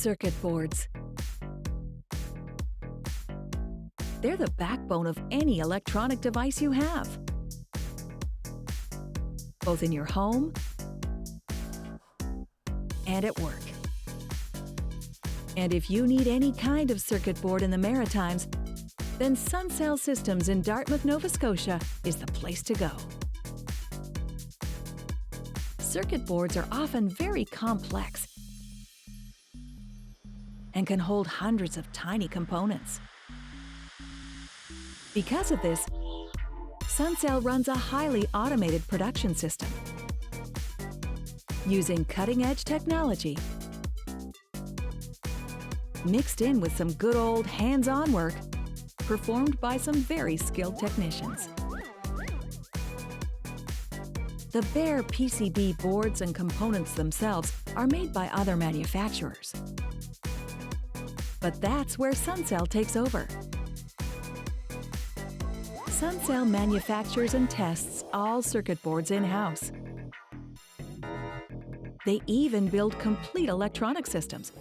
Circuit boards. They're the backbone of any electronic device you have, both in your home and at work. And if you need any kind of circuit board in the Maritimes, then Sunsel Systems in Dartmouth, Nova Scotia is the place to go. Circuit boards are often very complex and can hold hundreds of tiny components. Because of this, Sunsel runs a highly automated production system using cutting-edge technology mixed in with some good old hands-on work performed by some very skilled technicians. The bare PCB boards and components themselves are made by other manufacturers. But that's where Sunsel takes over. Sunsel manufactures and tests all circuit boards in-house. They even build complete electronic systems,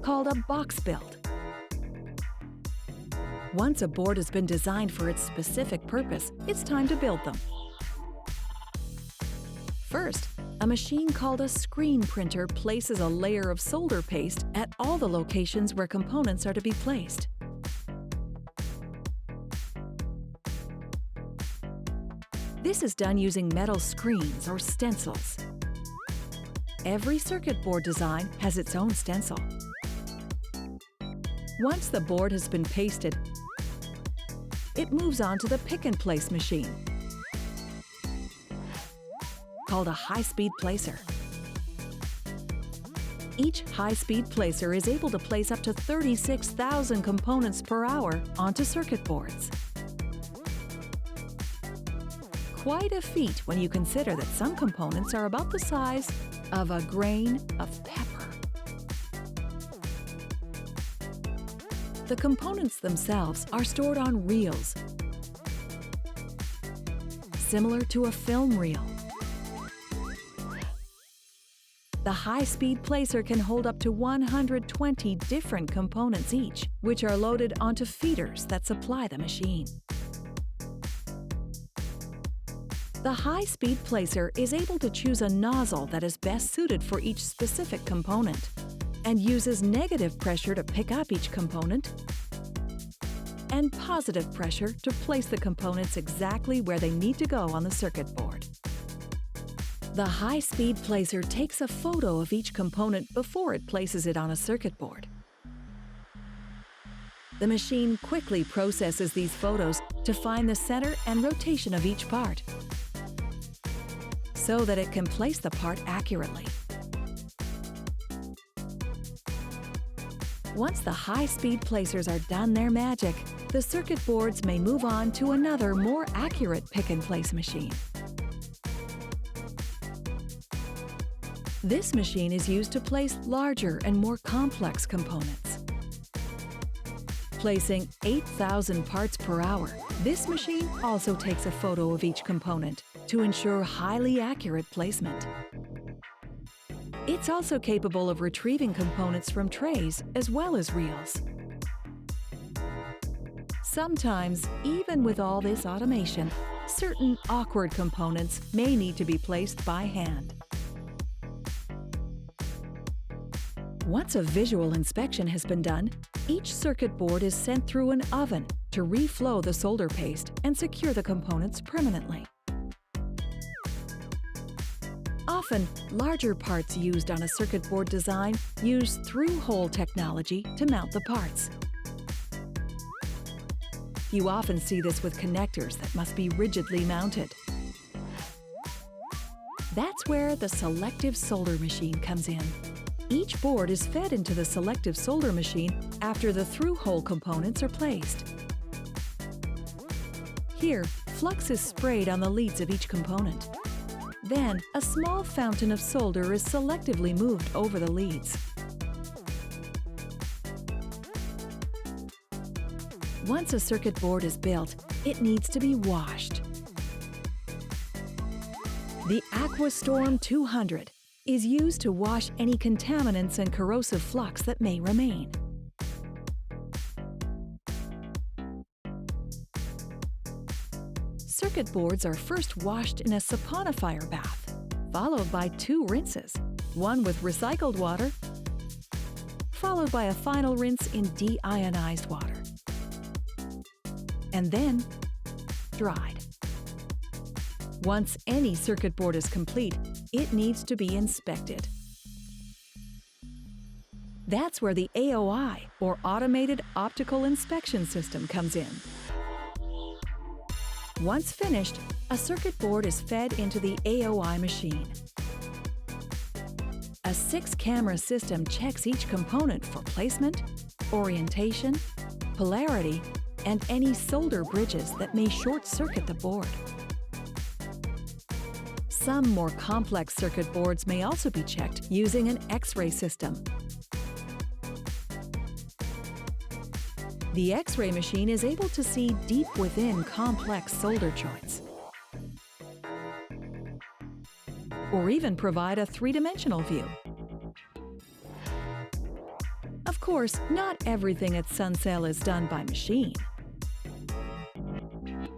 called a box build. Once a board has been designed for its specific purpose, it's time to build them. First, a machine called a screen printer places a layer of solder paste at all the locations where components are to be placed. This is done using metal screens or stencils. Every circuit board design has its own stencil. Once the board has been pasted, it moves on to the pick-and-place machine, called a high-speed placer. Each high-speed placer is able to place up to 36,000 components per hour onto circuit boards. Quite a feat when you consider that some components are about the size of a grain of pepper. The components themselves are stored on reels, similar to a film reel. The high-speed placer can hold up to 120 different components each, which are loaded onto feeders that supply the machine. The high-speed placer is able to choose a nozzle that is best suited for each specific component and uses negative pressure to pick up each component and positive pressure to place the components exactly where they need to go on the circuit board. The high-speed placer takes a photo of each component before it places it on a circuit board. The machine quickly processes these photos to find the center and rotation of each part, so that it can place the part accurately. Once the high-speed placers are done their magic, the circuit boards may move on to another, more accurate pick-and-place machine. This machine is used to place larger and more complex components. Placing 8,000 parts per hour, this machine also takes a photo of each component to ensure highly accurate placement. It's also capable of retrieving components from trays as well as reels. Sometimes, even with all this automation, certain awkward components may need to be placed by hand. Once a visual inspection has been done, each circuit board is sent through an oven to reflow the solder paste and secure the components permanently. Often, larger parts used on a circuit board design use through-hole technology to mount the parts. You often see this with connectors that must be rigidly mounted. That's where the selective solder machine comes in. Each board is fed into the selective solder machine after the through-hole components are placed. Here, flux is sprayed on the leads of each component. Then, a small fountain of solder is selectively moved over the leads. Once a circuit board is built, it needs to be washed. The AquaStorm 200 is used to wash any contaminants and corrosive flux that may remain. Circuit boards are first washed in a saponifier bath, followed by 2 rinses, one with recycled water, followed by a final rinse in deionized water, and then dried. Once any circuit board is complete, it needs to be inspected. That's where the AOI, or Automated Optical Inspection System, comes in. Once finished, a circuit board is fed into the AOI machine. A 6-camera system checks each component for placement, orientation, polarity, and any solder bridges that may short-circuit the board. Some more complex circuit boards may also be checked using an X-ray system. The X-ray machine is able to see deep within complex solder joints, or even provide a 3-dimensional view. Of course, not everything at Sunsel is done by machine.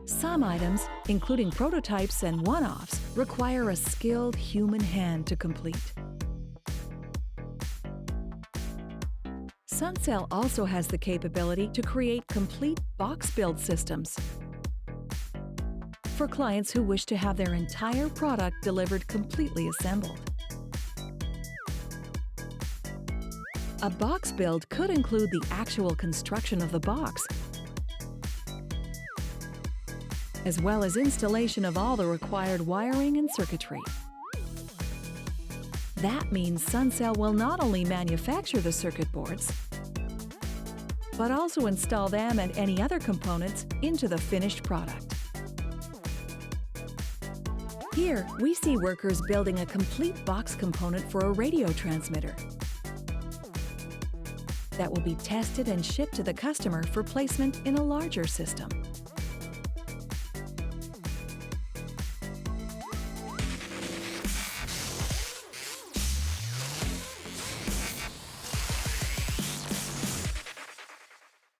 Some items, including prototypes and one-offs, require a skilled human hand to complete. Sunsel also has the capability to create complete box build systems for clients who wish to have their entire product delivered completely assembled. A box build could include the actual construction of the box, as well as installation of all the required wiring and circuitry. That means Sunsel will not only manufacture the circuit boards, but also install them and any other components into the finished product. Here, we see workers building a complete box component for a radio transmitter that will be tested and shipped to the customer for placement in a larger system.